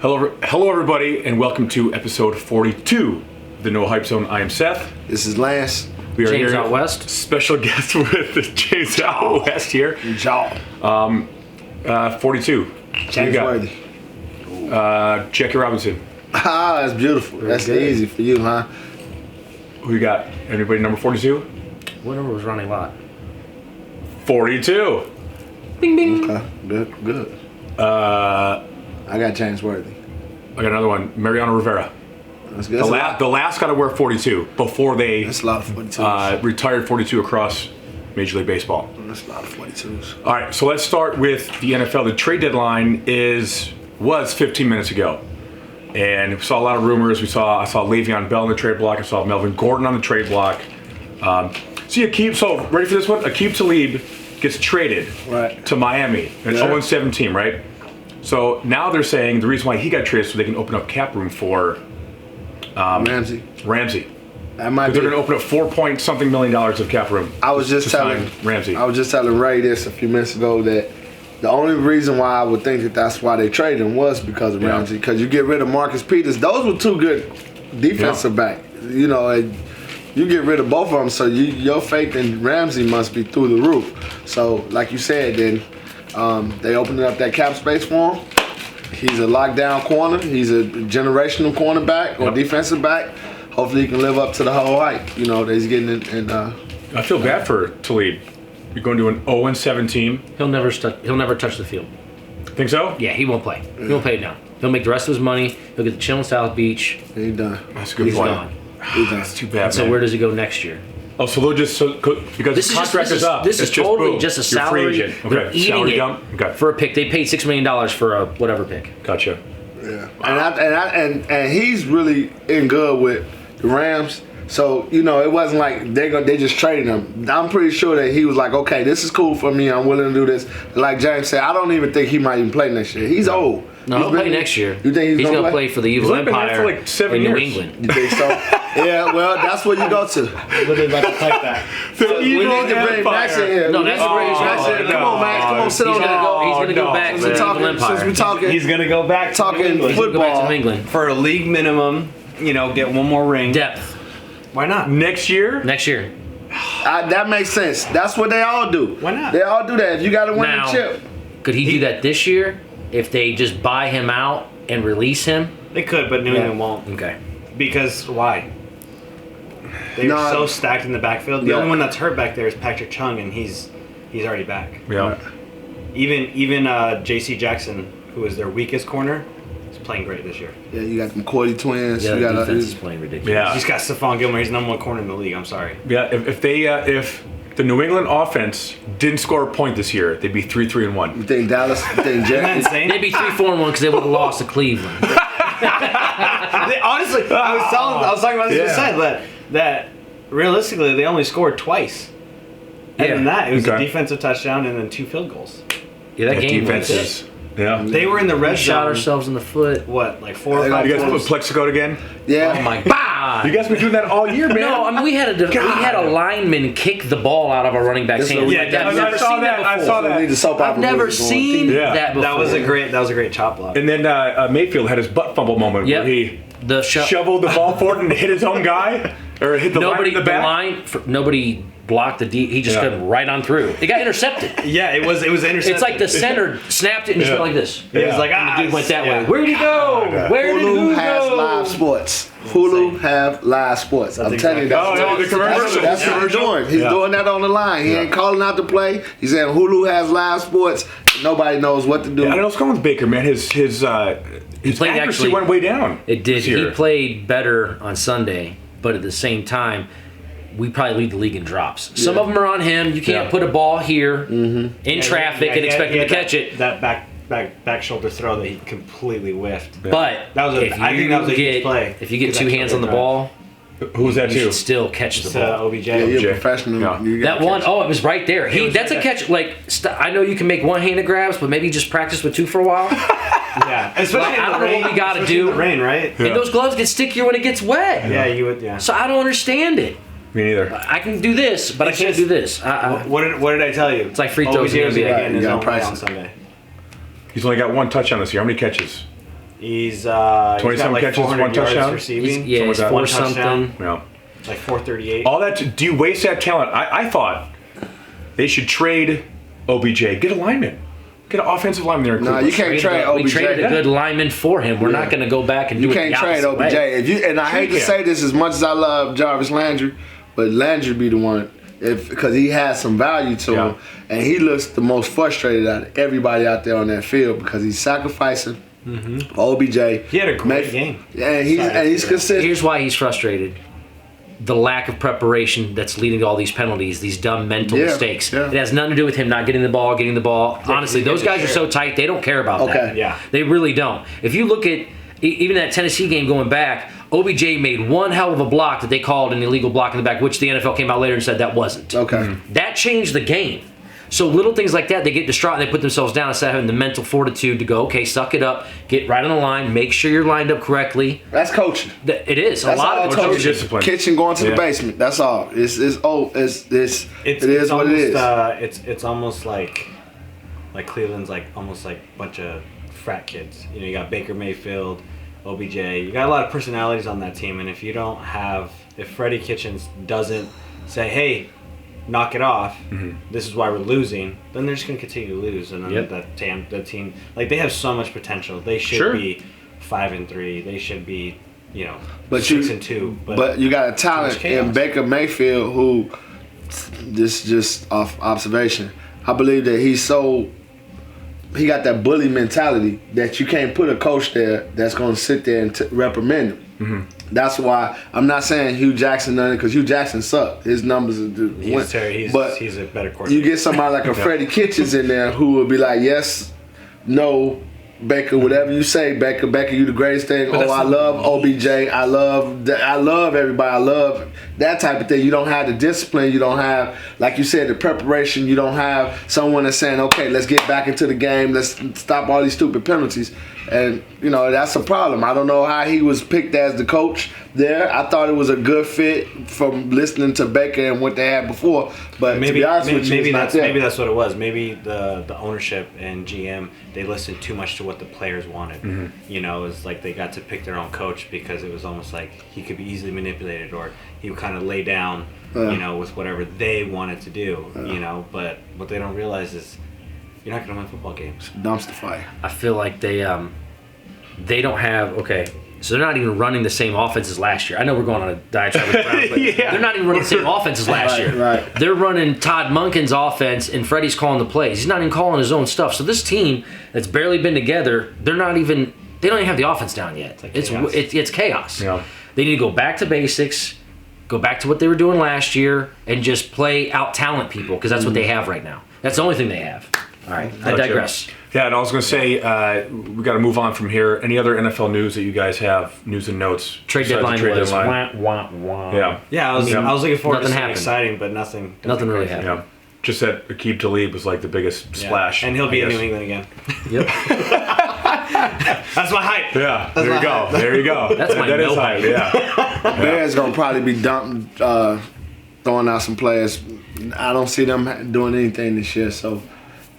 Hello, everybody, and welcome to episode 42 of the No Hype Zone. I am Seth. This is Lance. We are James here. out west. Special guest with James out west here. Jaw. 42. James Worthy. Jackie Robinson. Ah, that's beautiful. That's good. easy for you, huh? Who you got? Anybody number 42? What number was Ronnie Lott? 42. Bing bing. Okay, good. I got James Worthy. I got another one. Mariano Rivera. That's good. The last got to wear 42 before they That's a lot of 42s. retired 42 across Major League Baseball. That's a lot of 42s. All right, so let's start with the NFL. The trade deadline was 15 minutes ago, and we saw a lot of rumors. I saw Le'Veon Bell on the trade block. I saw Melvin Gordon on the trade block. So ready for this one? Aqib Talib gets traded to Miami, an 0-7 team, right? So now they're saying the reason why he got traded is so they can open up cap room for Ramsey. That might be. They're going to open up $4-point-something million of cap room. I was just telling Ramsey. I was just telling Ray this a few minutes ago that the only reason why I would think that that's why they traded him was because of Ramsey. Because you get rid of Marcus Peters, those were two good defensive back. You know, and you get rid of both of them, so your faith in Ramsey must be through the roof. So, like you said, then they opened up that cap space for him. He's a lockdown corner. He's a generational cornerback or defensive back. Hopefully, he can live up to the whole hype. You know that he's getting in. I feel bad for Talib. You're going to an 0-7 team. He'll never touch the field. Think so? Yeah, he won't play. He won't play it now. He'll make the rest of his money. He'll get to chill in South Beach. He's done. That's a good He's point. gone. That's too bad. So man. where does he go next year? Oh, so they'll just because This the is contract is up. This is it's totally boom, just a you're free salary. agent. They're Okay, eating salary it dump. Okay, for a pick. They paid $6 million for a whatever pick. gotcha. Yeah, and he's really in good with the Rams. So you know, it wasn't like they just traded him. I'm pretty sure that he was like, okay, this is cool for me. I'm willing to do this. Like James said, I don't even think he might even play next year. He's old. No, he'll play next year. You think he's going gonna to play for the Evil only been there Empire for like 7 in New years. England? You think so? Yeah, well, that's where you go to. Literally about to type that. We need to bring Max in here. No, that's We need to bring great. Max in. Come on, Max. Come on, sit He's on going to go. He's going to go no. back to Since the we Evil Empire. since we talking, He's gonna go back to New talking England. He's gonna go back to football. New England. For a league minimum, get one more ring. Depth. Why not? Next year, Next year. That makes sense. That's what they all do. Why not? They all do that. If you got to win Now, the chip. Could he do that this year if they just buy him out and release him? They could, but New England won't. Okay. Because why? They're No. so stacked in the backfield. The Yeah. only one that's hurt back there is Patrick Chung, and he's already back. yeah. Even J.C. Jackson, who is their weakest corner, is playing great this year. Yeah, you got them Cordy twins. Yeah, you the got defense is playing ridiculous. Yeah. He's got Stephon Gilmore. He's the number one corner in the league. I'm sorry. Yeah, if the New England offense didn't score a point this year, they'd be 3-3-1. You think Dallas? You think Isn't that Jets? insane? They'd be 3-4-1 because they would have lost to Cleveland. Honestly, I was talking about this with Seth, that realistically they only scored twice. And Yeah. than that, it was a Okay. defensive touchdown and then 2 field goals. Yeah, that game was Defenses. Yeah. They were in the red We shot zone. ourselves in the foot. What, like 4 or They 5 You guys times? put Plexico again? Yeah. Oh my God. You guys been doing that all year, man. No, I mean we had a lineman kick the ball out of a running back's This is hands. what- like Yeah, that. I've I never saw seen that. that I before. saw that. We need the soap I've opera never movies going. seen Yeah. that before. That was a great chop block. And then Mayfield had his butt fumble moment Yep. where he the shoveled the ball forward and hit his own guy, or hit the line in the back. Nobody blocked the D. He just got right on through. It got intercepted. Yeah, it was intercepted. It's like the center snapped it and just went like this. It was like, And the dude went that way. yeah. Where'd he go? Where did Hulu he has go? live sports. Hulu have live sports. I'm telling you, that's Oh, yeah, the commercial. That's what he's doing. He's doing that on the line. He ain't calling out the play. He's saying Hulu has live sports. Nobody knows what to do. I don't know what's going on with Baker, man. His played accuracy actually- went way down. It did. this He year. played better on Sunday, but at the same time, we probably lead the league in drops. Some of them are on him. You can't put a ball here in traffic and expect him to catch it. That back shoulder throw that he completely whiffed. But That was a- if I think that was a huge get play. if you get Because two that hands on the shoulder ball, Who was that you too? should still catch the It's ball. OBJ. Yeah, you're Jay. a professional. Yeah. You That gotta one, catch. oh, it was right there. was That's right a catch. Like I know you can make one-handed grabs, but maybe just practice with two for a while. Yeah, especially I in don't the know rain. what we gotta especially do. in the rain, right? And those gloves get stickier when it gets wet. Yeah, you would. Yeah. So I don't understand it. Me neither. I can do this, but It's I can't just- do this. What did I tell you? It's like free throws in OBJ was the gonna NBA. get in his You own gotta play price on it. Sunday. He's only got one touchdown this year. How many catches? He's got 27 like catches, 400 one yards touchdown? receiving. Yeah, he's Something like four that. something. Yeah. Like 438. All that. Do you waste that talent? I thought they should trade OBJ. Get a lineman. Get an offensive lineman there. In No, Cleveland. you can't trade We OBJ. traded a good lineman for him. We're not going to go back and do You it can't the trade opposite OBJ. way. If you and I hate to can't. say this as much as I love Jarvis Landry, but Landry be the one because he has some value to him, and he looks the most frustrated out of everybody out there on that field because he's sacrificing for OBJ. He had a great game. and he's consistent. Here's why he's frustrated. The lack of preparation that's leading to all these penalties, these dumb mental Yeah, mistakes. yeah. It has nothing to do with him not getting the ball. Honestly, he those did guys are share. so tight, they don't care about Okay. that. Yeah. They really don't. If you look at even that Tennessee game going back, OBJ made one hell of a block that they called an illegal block in the back, which the NFL came out later and said that wasn't. Okay. That changed the game. So little things like that, they get distraught and they put themselves down instead of having the mental fortitude to go, okay, suck it up, get right on the line, make sure you're lined up correctly. That's coaching. It is. That's a lot all of coaching. coaching. Discipline. Kitchen going to the Yeah. basement. That's all. It is what it is. It's almost like Cleveland's like almost like a bunch of frat kids. You know, you got Baker Mayfield, OBJ. You got a lot of personalities on that team, and if Freddie Kitchens doesn't say, "Hey, knock it off. This is why we're losing," then they're just going to continue to lose, and then Yep. the team, like they have so much potential. They should Sure. be 5-3. They should be, But 6-2. But you got a talent much chaos. in Baker Mayfield who, this just off observation, I believe that he got that bully mentality that you can't put a coach there that's going to sit there and reprimand him. That's why I'm not saying Hugh Jackson done it because Hugh Jackson sucked. His numbers are He's a better quarterback. you get somebody like a Freddie Kitchens in there who will be like, yes, no, Baker, whatever you say, Baker, you the greatest thing. But I love OBJ. I love everybody. I love that type of thing. You don't have the discipline. You don't have, like you said, the preparation. You don't have someone that's saying, okay, let's get back into the game. Let's stop all these stupid penalties. And, that's a problem. I don't know how he was picked as the coach there. I thought it was a good fit from listening to Baker and what they had before. But to be honest with you, it's not there. Maybe that's what it was. Maybe the ownership and GM, they listened too much to what the players wanted. It was like they got to pick their own coach because it was almost like he could be easily manipulated, or he would kind of lay down, with whatever they wanted to do. But what they don't realize is you're not going to win football games. Dumpster fire. I feel like they don't have so they're not even running the same offense as last year. I know we're going on a diatribe with the Browns, but they're not even running the same offense as last year. Right. They're running Todd Monken's offense, and Freddie's calling the plays. He's not even calling his own stuff. So this team that's barely been together, they don't even have the offense down yet. It's chaos. Yeah. They need to go back to basics, go back to what they were doing last year, and just play out talent people because that's what they have right now. That's the only thing they have. All right, I digress. Yeah, and I was going to say, we got to move on from here. Any other NFL news that you guys have, news and notes? Trade besides the deadline was deadline? wah. Yeah. Yeah, I was looking forward to Nothing something happened. exciting, but nothing Really crazy. happened. Yeah. Just that Aqib Talib was like the biggest Yeah. splash. And he'll be I in guess. New England again. Yep. That's my hype. Yeah, there you go. There you go. That's my That is no hype, hype. yeah. Bears gonna probably be throwing out some players. I don't see them doing anything this year, so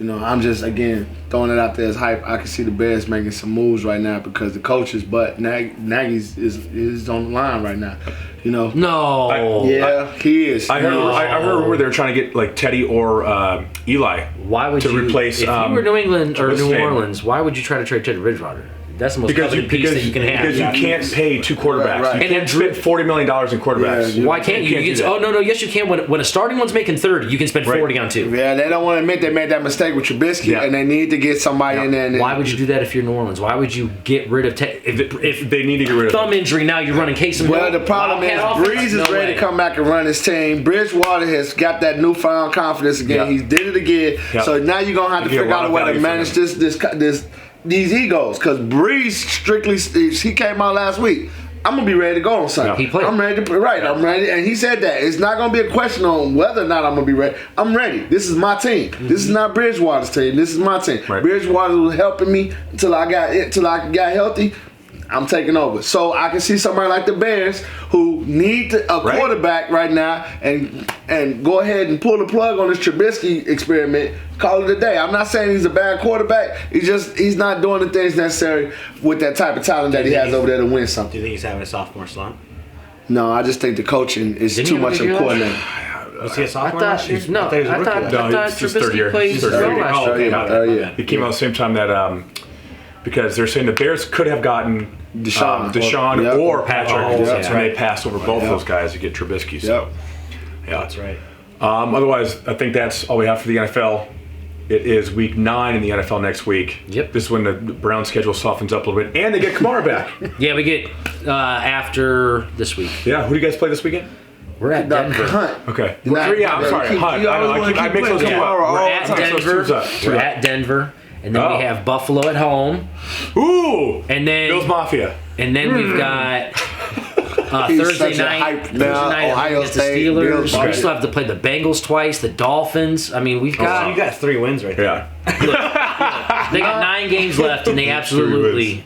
I'm just again throwing it out there as hype. I can see the Bears making some moves right now because the coaches, but Nagy's is on the line right now. No. Yeah, he is. I heard a rumor they were trying to get like Teddy or Eli. Why would to you replace, if you were New England or what's New his name? Orleans? Why would you try to trade Teddy Bridgewater? That's the most coveted piece that you can have. Because you can't pay two quarterbacks. Right. You can't spend $40 million in quarterbacks. Yeah, Why can't you? do that. Oh no, yes you can. When a starting one's making 30, you can spend 40 on two. Yeah, they don't want to admit they made that mistake with Trubisky, Yeah. and they need to get somebody in there. Why would you do that if you're New Orleans? Why would you get rid of If they need to get rid of thumb injury? Now you're running Casey. Well, the problem is Breeze is ready to come back and run his team. Bridgewater has got that newfound confidence again. Yeah. He did it again. Yeah. So now you're gonna have to You get figure a lot out a of way to value from manage these egos. Because Breeze strictly, he came out last week. I'm gonna be ready to go on Sunday. He played. I'm ready to I'm ready, and he said that it's not gonna be a question on whether or not I'm gonna be ready. I'm ready. This is my team. This is not Bridgewater's team. This is my team. Right. Bridgewater was helping me until I got healthy. I'm taking over. So I can see somebody like the Bears who need a quarterback right now and go ahead and pull the plug on this Trubisky experiment. Call it a day. I'm not saying he's a bad quarterback. He's not doing the things necessary with that type of talent that he has over there to win Do something. you think he's having a sophomore slump? No, I just think the coaching is Didn't too he much have a of a good year coordinator. Was he a I sophomore thought last year? no. I thought he was a I rookie. thought No, it's his third year. Trubisky played His third well year. last Oh, year. okay. got it. Yeah. He came out at the same time that because they're saying the Bears could have gotten Deshaun Yep. or Patrick, Oh, that's and they right. passed over both of those guys to get Trubisky. So, Yep. yeah, That's right. Otherwise, I think that's all we have for the NFL. It is week 9 in the NFL next week. Yep. This is when the Browns schedule softens up a little bit, and they get Kamara back. Yeah, we get after this week. Yeah, who do you guys play this weekend? We're at Denver. Hunt. Okay. Not- Yeah, I'm sorry. you keep- Hunt. you I know. always I keep mix those playing two Kamara up. all We're the at time. Mix those Denver. twos up. We're Yeah. at Denver, and then Oh. we have Buffalo at home, Ooh. and then Bills Mafia. we've got He's Thursday such a night. hype Thursday now. night Ohio against the State, Steelers. Bills. We Okay. still have to play the Bengals twice, the Dolphins. I mean, we've got So you got 3 wins right there. Yeah. they got 9 games left, and they absolutely,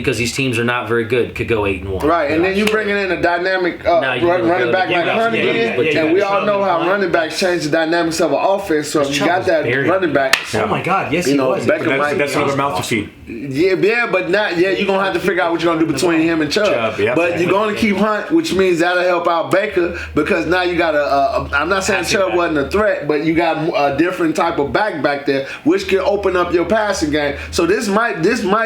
because these teams are not very good, could go 8-1. Right, and then you bringing in a dynamic Now you running gotta back give like us- Hunt yeah, again, yeah, and we yeah. all know how Hunt. running backs change the dynamics of an offense. So if you Chubb got was that buried. running back, Oh my God! Yes, You he know, was. Beckham But might- that's another mouth to feed. yeah, but not you're gonna have to figure out what you're gonna do between him and Chubb. Chubb, yeah. But you're gonna keep Hunt, which means that'll help out Baker because now you got I'm not saying Passing Chubb back. wasn't a threat, but you got a different type of back there, which can open up your passing game. So this might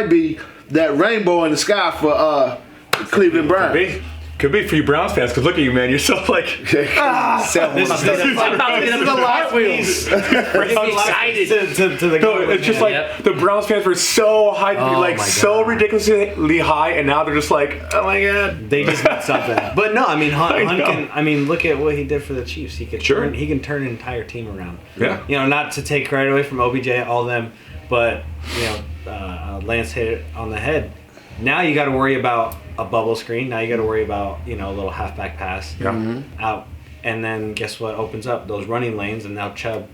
be that rainbow in the sky for Cleveland Browns. Could be for you Browns fans, because look at you, man. You're so like, This is I'm about to get up the cartwheels. Excited. to the no, it's just like Yep. the Browns fans were so high, Oh like my so God. ridiculously high, and now they're just like, oh my God. They just did something. But no, I mean Hunt know. can. I mean, look at what he did for the Chiefs. He could Sure. he can turn an entire team around. Yeah. You know, not to take credit away from OBJ, all of them, but you know, Lance hit it on the head. Now you got to worry about a bubble screen. Now you got to worry about a little halfback pass out, and then guess what opens up those running lanes, and now Chubb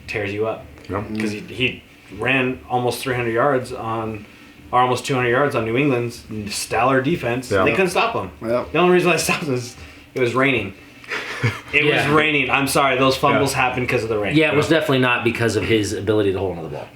tears you up because he ran almost 300 yards on. Or almost 200 yards on New England's stellar defense. Yeah. They couldn't stop him. Yeah. The only reason I stopped was it was raining. It was Yeah. raining. I'm sorry, those fumbles happened because of the rain. Yeah, it was definitely not because of his ability to hold onto the ball.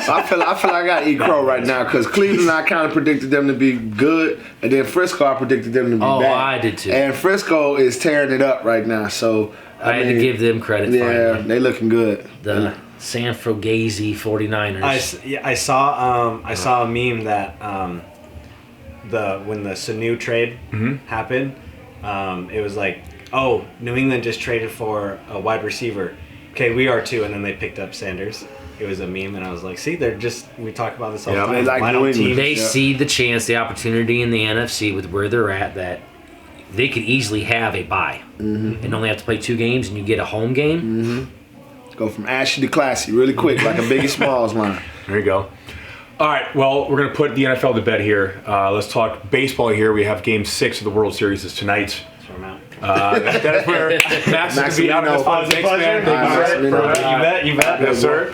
So I feel like I got to eat crow right now because Cleveland, I kind of predicted them to be good, and then Frisco, I predicted them to be Oh, bad. I did too. And Frisco is tearing it up right now. So I had to give them credit. Yeah, finally. they looking good. The San Fugazi 49ers. I saw a meme that when the Sanu trade happened, it was like, oh, New England just traded for a wide receiver. Okay, we are too, and then they picked up Sanders. It was a meme, and I was like, see, we talk about this all the Yeah, time. they like Why New don't England. teams- They Yeah. see the chance, the opportunity in the NFC with where they're at that they could easily have a bye and only have to play 2 games, and you get a home game. Go from ashy to classy really quick, like a Biggie Smalls line. There you go. All right, well, we're going to put the NFL to bed here. Let's talk baseball here. We have Game 6 of the World Series is tonight. Throw 'em out. That is where Max is going to be out of this one. Thanks, man. Thank you, sir. You bet. Yes, sir.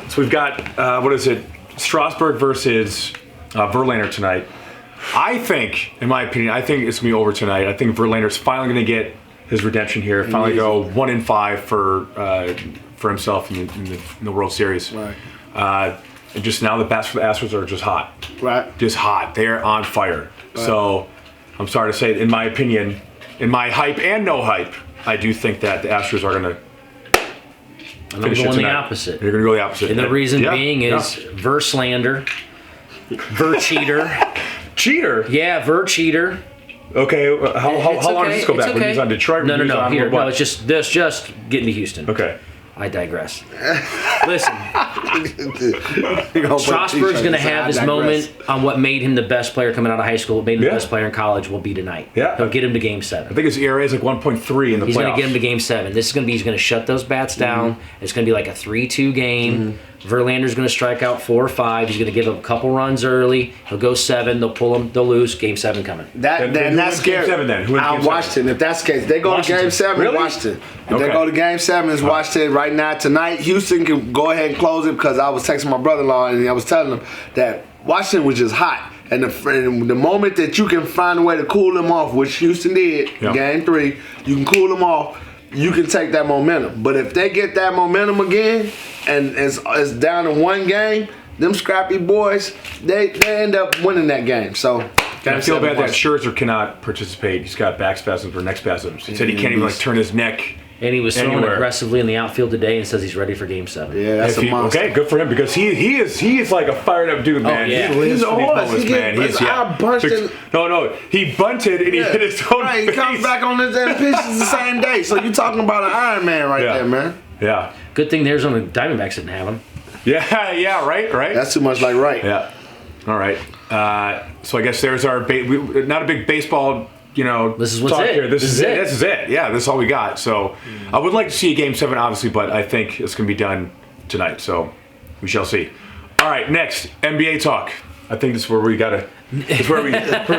So we've got, what is it, Strasburg versus Verlander tonight. I think, in my opinion, it's going to be over tonight. I think Verlander's finally going to get his redemption here. Finally go 1-5 for himself in the World Series. Right. And just now the bats for the Astros are just hot. Right. Just hot. They're on fire. Right. So I'm sorry to say, in my opinion, in my hype and no hype, I do think that the Astros are going to And I'm finish it going the tonight. opposite. They're going to go the opposite. And the reason Yeah, being yeah. is Verslander, Ver-cheater. Cheater. Yeah, Ver-cheater. Okay, how long does this go back? It's When he was on Detroit? No, when he was on Here, what? no, it's just getting to Houston. Okay. I digress. Listen, Strasburg's Strasburg's going to have his moment on what made him the best player coming out of high school, what made him Yeah. the best player in college will be tonight. Yeah. He'll get him to Game I 7. think his ERA is like 1.3 in the He's playoffs. going to get him to Game 7. This is going to be, he's going to shut those bats down. It's going to be like a 3-2 game. Verlander's going to strike out 4 or 5. He's going to give up a couple runs early. He'll go 7. They'll pull him. They'll lose. Game 7 coming. Then who That's wins Game scary. 7 then? Who wins Game 7? Washington. If that's the case, they go Washington. to Game 7. Really? Washington. If Okay. they go to Game 7, it's Washington right now tonight. Houston can go ahead and close it because I was texting my brother-in-law and I was telling him that Washington was just hot. And the moment that you can find a way to cool them off, which Houston did, game 3, you can cool them off. You can take that momentum. But if they get that momentum again, and it's down to 1 game, them scrappy boys, they end up winning that game. So I feel bad that Scherzer cannot participate. He's got back spasms or neck spasms. He said he can't even turn his neck. And he was throwing anywhere. aggressively in the outfield today and says he's ready for Game 7. Yeah, that's a monster. Okay, good for him because he is like a fired up dude, man. yeah. He lives He's a for these horse. moments, man. I bunched him. No, he bunted and he hit his own Right, he face. comes back on his end pitches the same day. So you talking about an Iron Man right there, man. Yeah. Good thing the Arizona Diamondbacks didn't have him. Yeah, right. That's too much like right. Yeah. All right. So I guess there's our not a big baseball, This is what's talk it. here. This is it. Yeah, this is all we got. So I would like to see a Game 7, obviously, but I think it's going to be done tonight. So we shall see. All right, next NBA talk. I think this is where we gotta. It's where we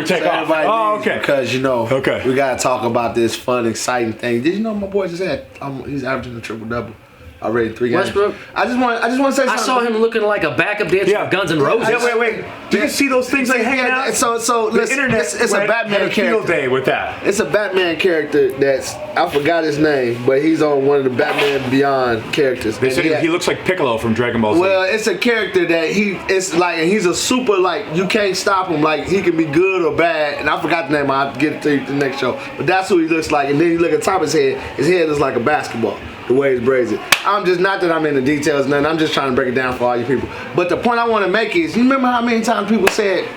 take off. Oh, okay. Because Okay. we gotta talk about this fun, exciting thing. Did you know my boy just had? He's averaging a triple double already 3 games. Westbrook? I just want to say something. I saw him looking like a backup dancer for Guns N' Roses. Yeah, wait. Did you see those things like hanging out? So The listen, internet it's a Batman had a field character. day with that. It's a Batman character that's, I forgot his name, but he's on one of the Batman Beyond characters. They And said he looks like Piccolo from Dragon Ball Z. Well, it's a character that he's a super, like, you can't stop him. Like, he can be good or bad. And I forgot the name. I'll get it to you the next show. But that's who he looks like. And then you look at the top of his head looks like a basketball, the way he's braided. I'm just, not that I'm in the details, nothing. I'm just trying to break it down for all you people. But the point I want to make is, you remember how many times people said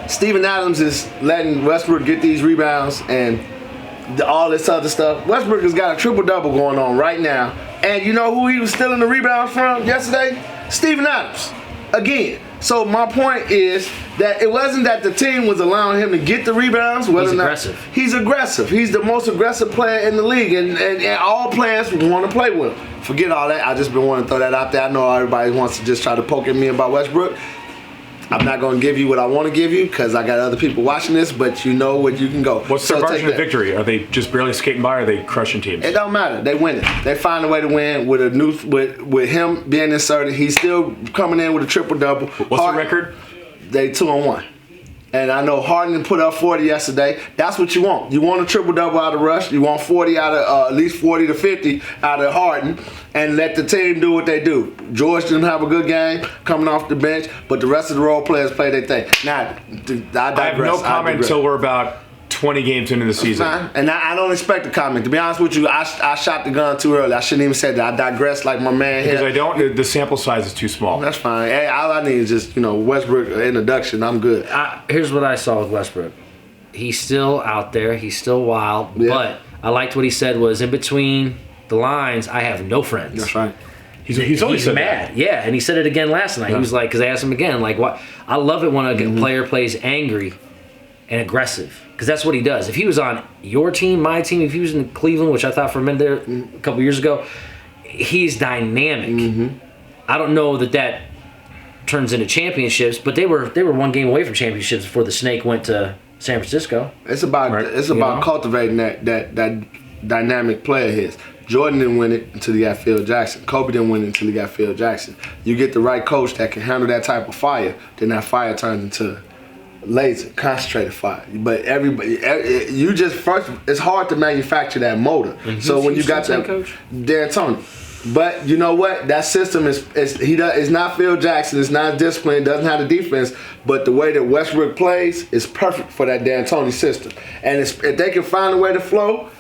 Steven Adams is letting Westbrook get these rebounds and all this other stuff? Westbrook has got a triple-double going on right now. And you know who he was stealing the rebounds from yesterday? Steven Adams. Again. So my point is that it wasn't that the team was allowing him to get the rebounds. He's aggressive. He's aggressive. He's the most aggressive player in the league. And all players want to play with him. Forget all that. I just been wanting to throw that out there. I know everybody wants to just try to poke at me about Westbrook. I'm not going to give you what I want to give you because I got other people watching this, but you know what you can go. What's their margin of victory? Are they just barely skating by or are they crushing teams? It don't matter. They win it. They find a way to win with with him being inserted. He's still coming in with a triple-double. What's the record? They 2-1. And I know Harden put up 40 yesterday. That's what you want. You want a triple-double out of Rush. You want 40 out of, at least 40 to 50 out of Harden. And let the team do what they do. George didn't have a good game coming off the bench, but the rest of the role players play their thing. Now, I have no comment until we're about 20 games into the season. And I don't expect a comment. To be honest with you, I shot the gun too early. I shouldn't even say that. I digress like my man here. Because the sample size is too small. That's fine. Hey, all I need is just, Westbrook introduction. I'm good. Here's what I saw with Westbrook. He's still out there. He's still wild. Yeah. But I liked what he said was, in between the lines, I have no friends. That's right. He's always said mad. that. Yeah, and he said it again last night. Yeah. He was like, because I asked him again, like, what? I love it when a player plays angry and aggressive. Because that's what he does. If he was on your team, my team, if he was in Cleveland, which I thought for a minute there a couple years ago, he's dynamic. I don't know that turns into championships, but they were 1 game away from championships before the Snake went to San Francisco. It's about cultivating that dynamic player his. Jordan didn't win it until he got Phil Jackson. Kobe didn't win it until he got Phil Jackson. You get the right coach that can handle that type of fire, then that fire turns into laser, concentrated fire. But it's hard to manufacture that motor. So when you got that, coach? D'Antoni. But you know what? That system is not Phil Jackson. It's not disciplined. Doesn't have the defense. But the way that Westbrook plays is perfect for that D'Antoni system. And if they can find a way to flow,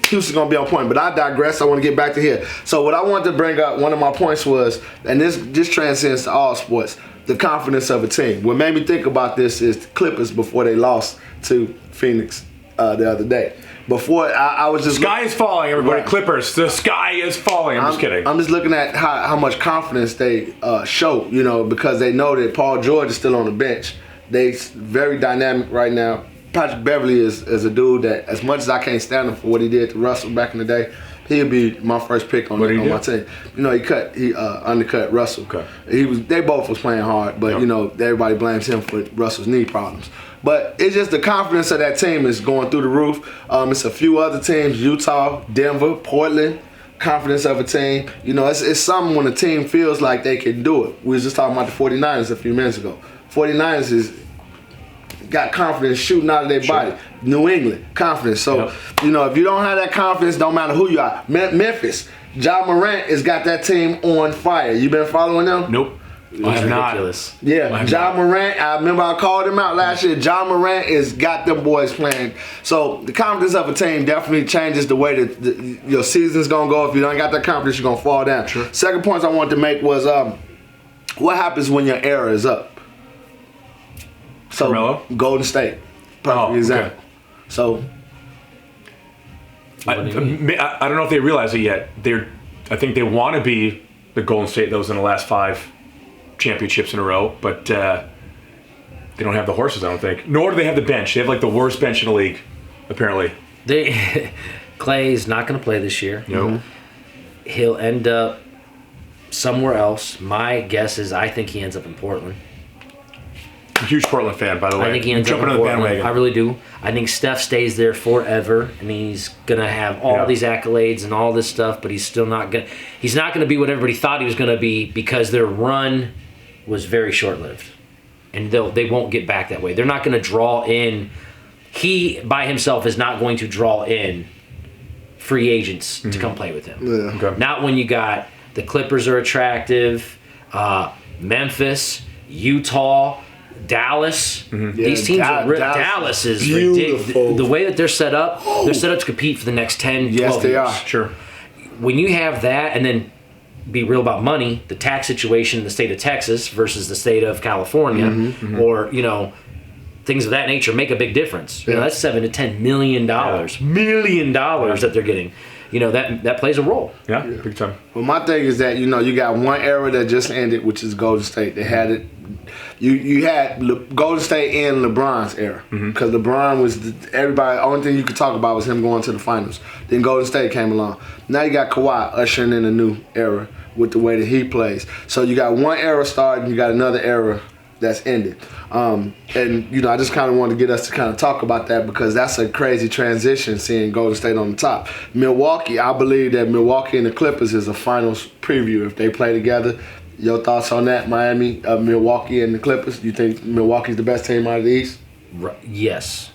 Houston's gonna be on point. But I digress. I want to get back to here. So what I wanted to bring up, one of my points was, and this transcends to all sports, the confidence of a team. What made me think about this is the Clippers before they lost to Phoenix the other day. Before I was just sky is falling, everybody. Right. Clippers, the sky is falling. I'm just kidding. I'm just looking at how much confidence they show, because they know that Paul George is still on the bench. They very dynamic right now. Patrick Beverly is a dude that, as much as I can't stand him for what he did to Russell back in the day, he'll be my first pick on my team. He undercut Russell. Okay. They both was playing hard, but everybody blames him for Russell's knee problems. But it's just the confidence of that team is going through the roof. It's a few other teams: Utah, Denver, Portland. Confidence of a team. It's something when a team feels like they can do it. We was just talking about the 49ers a few minutes ago. 49ers is got confidence shooting out of their body. New England, confidence. So, if you don't have that confidence, don't matter who you are. Memphis, Ja Morant has got that team on fire. You been following them? Nope. I have not. Ridiculous. Yeah, Ja Morant. I remember I called him out last year. Ja Morant has got them boys playing. So the confidence of a team definitely changes the way that your season's gonna go. If you don't got that confidence, you're gonna fall down. Sure. Second point I wanted to make was what happens when your era is up? So Carmelo? Golden State, perfect example. Okay. So I don't know if they realize it yet. I think they want to be the Golden State that was in the last 5 championships in a row, but they don't have the horses, I don't think. Nor do they have the bench. They have like the worst bench in the league, apparently. Clay's not going to play this year. No. He'll end up somewhere else. My guess is I think he ends up in Portland. I'm a huge Portland fan, by the way. I think he ends up in jumping on the Portland. bandwagon. I really do. I think Steph stays there forever, and he's gonna have all these accolades and all this stuff, but he's still not gonna. He's not gonna be what everybody thought he was gonna be because their run was very short-lived, and they won't get back that way. They're not gonna draw in. He by himself is not going to draw in free agents to come play with him. yeah. Okay. Not when you got the Clippers are attractive, Memphis, Utah. Dallas, these teams Dallas is ridiculous. The way that they're set up to compete for the next 10, 12 Yes, they years. are. Sure. When you have that, and then be real about money, the tax situation in the state of Texas versus the state of California, or things of that nature make a big difference. You know, that's $7 to $10 million, that they're getting. That plays a role. Yeah, big time. Well, my thing is that you got one era that just ended, which is Golden State. They had it. You had Golden State in LeBron's era because LeBron was everybody. Only thing you could talk about was him going to the finals. Then Golden State came along. Now you got Kawhi ushering in a new era with the way that he plays. So you got one era starting, you got another era that's ended. And I just kind of wanted to get us to kind of talk about that because that's a crazy transition seeing Golden State on the top. Milwaukee, I believe that Milwaukee and the Clippers is a finals preview if they play together. Your thoughts on that, Miami, Milwaukee and the Clippers? You think Milwaukee's the best team out of the East? Yes.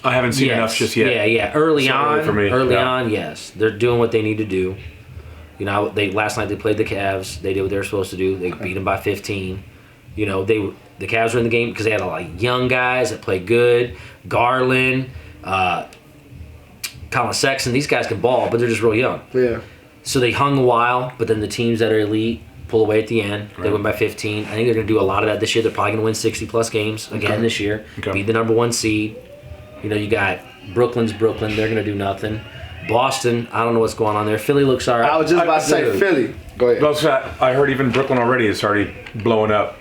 I haven't seen enough just yet. Yeah. Early on, for me. on, yes. They're doing what they need to do. Last night they played the Cavs. They did what they were supposed to do. They beat them by 15. The Cavs were in the game because they had a lot of young guys that played good. Garland, Colin Sexton. These guys can ball, but they're just real young. Yeah. So they hung a while, but then the teams that are elite pull away at the end. Right. They win by 15. I think they're going to do a lot of that this year. They're probably going to win 60-plus games again this year. Okay. Be the number 1 seed. You got Brooklyn. They're going to do nothing. Boston, I don't know what's going on there. Philly looks all right. I was just about to say Philly. Go ahead. Well, I heard even Brooklyn already is already blowing up.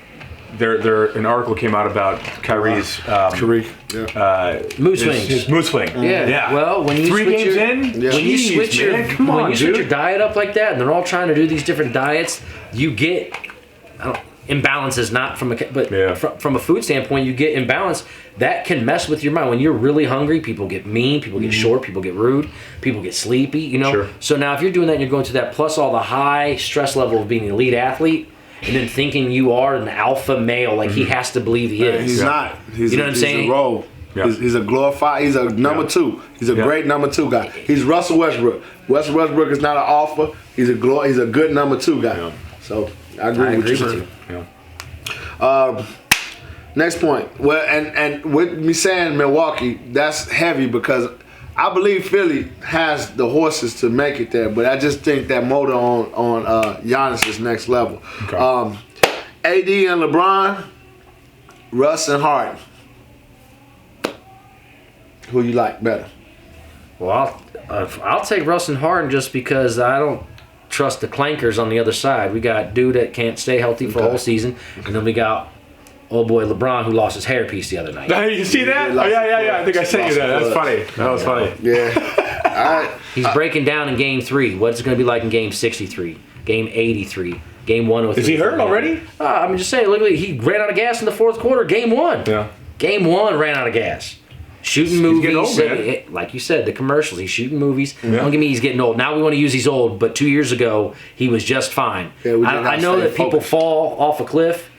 An article came out about Kyrie's mood swings. His mood swing. Yeah. Well, when you 3 switch games your, in, when you switch your diet up like that, and they're all trying to do these different diets, you get imbalances. Not from from a food standpoint, you get imbalance that can mess with your mind. When you're really hungry, people get mean, people get short, people get rude, people get sleepy. Sure. So now if you're doing that, and you're going through that plus all the high stress level of being an elite athlete. And then thinking you are an alpha male, like he has to believe he is. He's not. He's what I'm saying? He's a role. Yeah. He's a glorified. He's a number 2. He's a great number 2 guy. He's Russell Westbrook. Westbrook is not an alpha. He's a good number 2 guy. Yeah. So I agree with you. Yeah. Next point. Well, and with me saying Milwaukee, that's heavy because I believe Philly has the horses to make it there, but I just think that motor on Giannis is next level. Okay. AD and LeBron, Russ and Harden. Who you like better? Well, I'll take Russ and Harden just because I don't trust the clankers on the other side. We got dude that can't stay healthy for a whole season, and then we got old boy LeBron who lost his hairpiece the other night. You see that? Yeah. I think I sent you that. That's funny. That was funny. Yeah. All right. He's breaking down in Game 3. What's it going to be like in Game 63, Game 83, Game 103? Is he hurt already? I'm just saying. Look, he ran out of gas in the 4th quarter. Game 1. Yeah. Game 1 ran out of gas. Shooting movies, getting old, man. like you said, the commercials. He's shooting movies. Don't give me he's getting old. Now we want to use he's old, but 2 years ago he was just fine. Yeah, I know that people fall off a cliff.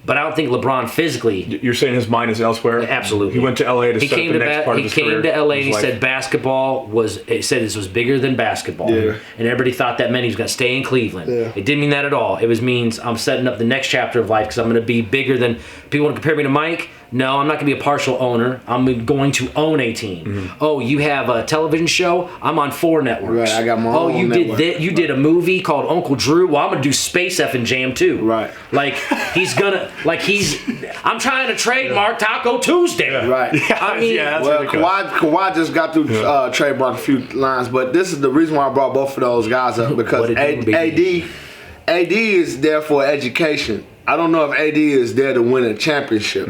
But I don't think LeBron physically. You're saying his mind is elsewhere? Absolutely. He went to LA to set up the next part of his career. He came to LA and he His said life. basketball was. He said this was bigger than basketball. Yeah. And everybody thought that meant he was going to stay in Cleveland. Yeah. It didn't mean that at all. It means I'm setting up the next chapter of life because I'm going to be bigger than. People want to compare me to Mike. No, I'm not going to be a partial owner. I'm going to own a team. Mm-hmm. Oh, you have a television show? I'm on 4 networks. Right, I got my own you network. You did a movie called Uncle Drew. Well, I'm going to do Space F and Jam too. Right. Like I'm trying to trademark Taco Tuesday. Right. I mean, Yeah, that's Well, ridiculous. Kawhi just got through trademark a few lines, but this is the reason why I brought both of those guys up because What it do, baby? AD is there for education. I don't know if AD is there to win a championship.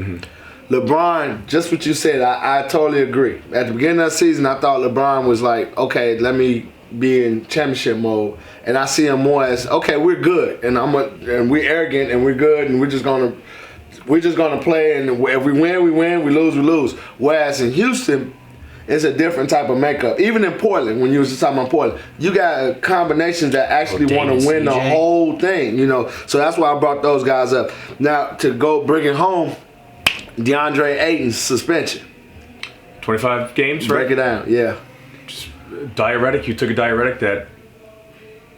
LeBron, just what you said, I totally agree. At the beginning of the season, I thought LeBron was like, okay, let me be in championship mode, and I see him more as, okay, we're good, and and we're arrogant, and we're good, and we're just gonna play, and if we win, we win. We lose. Whereas in Houston, it's a different type of makeup. Even in Portland, when you was talking about Portland, you got combinations that actually want Davis, to win the CJ. whole thing, you know. So that's why I brought those guys up. Now to go bring it home, DeAndre Ayton's suspension. 25 games, right? Break it down, yeah. Diuretic. You took a diuretic.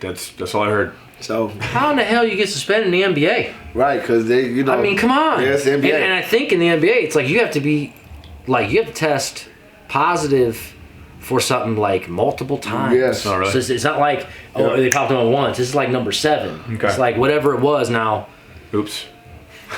That's all I heard. So how in the hell you get suspended in the NBA? right, because they, you know. I mean, come on. Yeah, it's the NBA. And I think in the NBA, it's like you have to test positive for something like multiple times. Yes. Oh, really? So it's not like they popped them once. This is like number 7. Okay. It's like whatever it was now. Oops.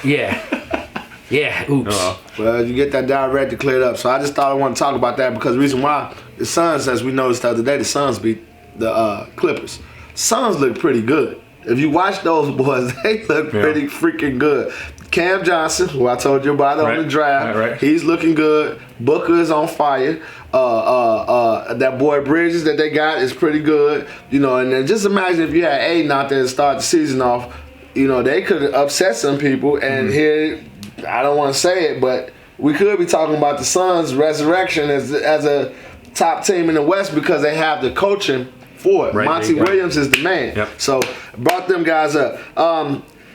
Yeah. Yeah. Oops. Uh-oh. Well, you get that diuretic cleared up. So I just thought I wanted to talk about that because the reason why the Suns, as we noticed the other day, the Suns beat the Clippers. Suns look pretty good. If you watch those boys, they look pretty freaking good. Cam Johnson, who I told you about on the draft, Right. he's looking good. Booker is on fire. That boy Bridges that they got is pretty good. You know, and then just imagine if you had Aiden out there to start the season off. You know, they could upset some people. And here, I don't want to say it, but we could be talking about the Suns' resurrection as a top team in the West because they have the coaching for it. Right, Monty there you go. Williams is the man. Yep. So brought them guys up.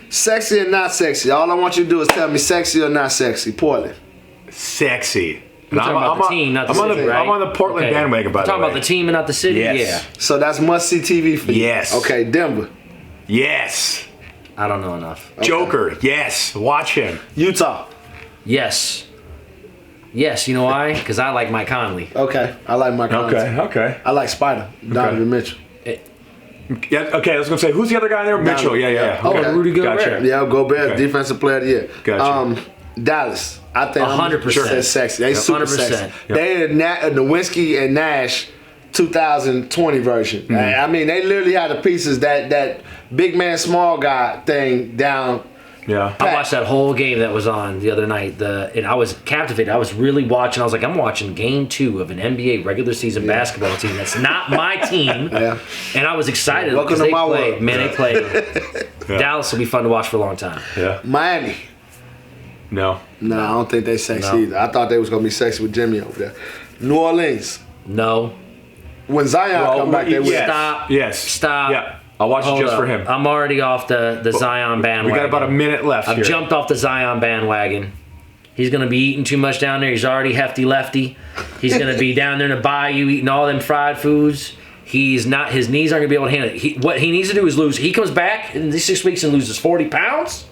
Sexy or not sexy? All I want you to do is tell me sexy or not sexy. Portland. Sexy. We're talking about the team, not the city, right? I'm on the Portland Okay. bandwagon, by We're the way. talking about the team and not the city? Yes. So that's must-see TV for you. Yes. Okay, Denver. Yes. Yeah. I don't know enough. Joker. Yes. Watch him. Utah. Yes. Yes, you know why? Because I like Mike Conley. Okay, I like Mike Conley. Okay. I like Spider. Donovan Mitchell. Yeah. Okay. I was gonna say, who's the other guy there? Mitchell. Yeah. Oh, Okay. Rudy Gobert. Gotcha. Yeah, Gobert, Okay. Defensive Player of the Year. Gotcha. Dallas. I think 100%. They're sexy. They super 100%. sexy. They Nowinski and Nash 2020 version. I mean, they literally had the pieces that big man, small guy thing down. Yeah. I watched that whole game that was on the other night, and I was captivated. I was really watching. I was like, I'm watching game 2 of an NBA regular season basketball team that's not my team. Yeah. And I was excited Welcome because to they my played. world. Man, they played. Dallas will be fun to watch for a long time. Yeah. Miami. No. No, I don't think they sexy No. either. I thought they was gonna be sexy with Jimmy over there. New Orleans. No. When Zion Well, come back, they yes. win. Stop. Yes. Stop. Yeah. I'll watch it Hold just up. for him. I'm already off the Zion bandwagon. We got about a minute left I've here. jumped off the Zion bandwagon. He's going to be eating too much down there. He's already hefty lefty. He's going to be down there in the bayou eating all them fried foods. He's not. His knees aren't going to be able to handle it. What he needs to do is lose. He comes back in these 6 weeks and loses 40 pounds.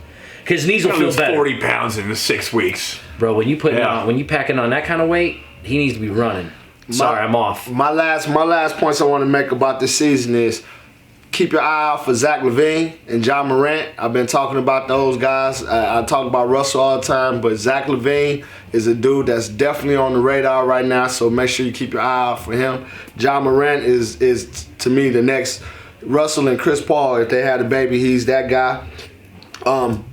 His knees will He'll feel lose better. 40 pounds in the 6 weeks. Bro, when you Yeah. when you packing on that kind of weight, he needs to be running. Sorry, I'm off. My last points I want to make about this season is keep your eye out for Zach LaVine and John Morant. I've been talking about those guys. I talk about Russell all the time, but Zach LaVine is a dude that's definitely on the radar right now, so make sure you keep your eye out for him. John Morant is to me the next Russell and Chris Paul. If they had a baby, he's that guy.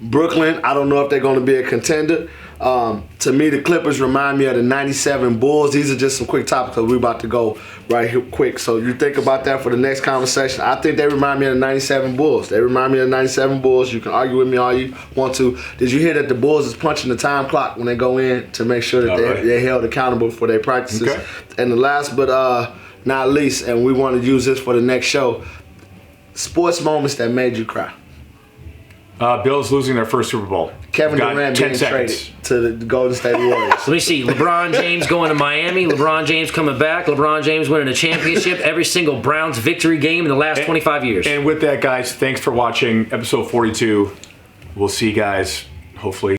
Brooklyn, I don't know if they're going to be a contender. To me, the Clippers remind me of the 97 Bulls. These are just some quick topics because we're about to go right here quick. So you think about that for the next conversation. I think they remind me of the 97 Bulls. They remind me of the 97 Bulls. You can argue with me all you want to. Did you hear that the Bulls is punching the time clock when they go in to make sure that they're held accountable for their practices? Okay. And the last but not least, and we want to use this for the next show, sports moments that made you cry. Bills losing their first Super Bowl. Kevin Got Durant 10 being seconds. traded to the Golden State Warriors. Let me see. LeBron James going to Miami. LeBron James coming back. LeBron James winning a championship every single Browns victory game in the last 25 years. And with that, guys, thanks for watching episode 42. We'll see you guys hopefully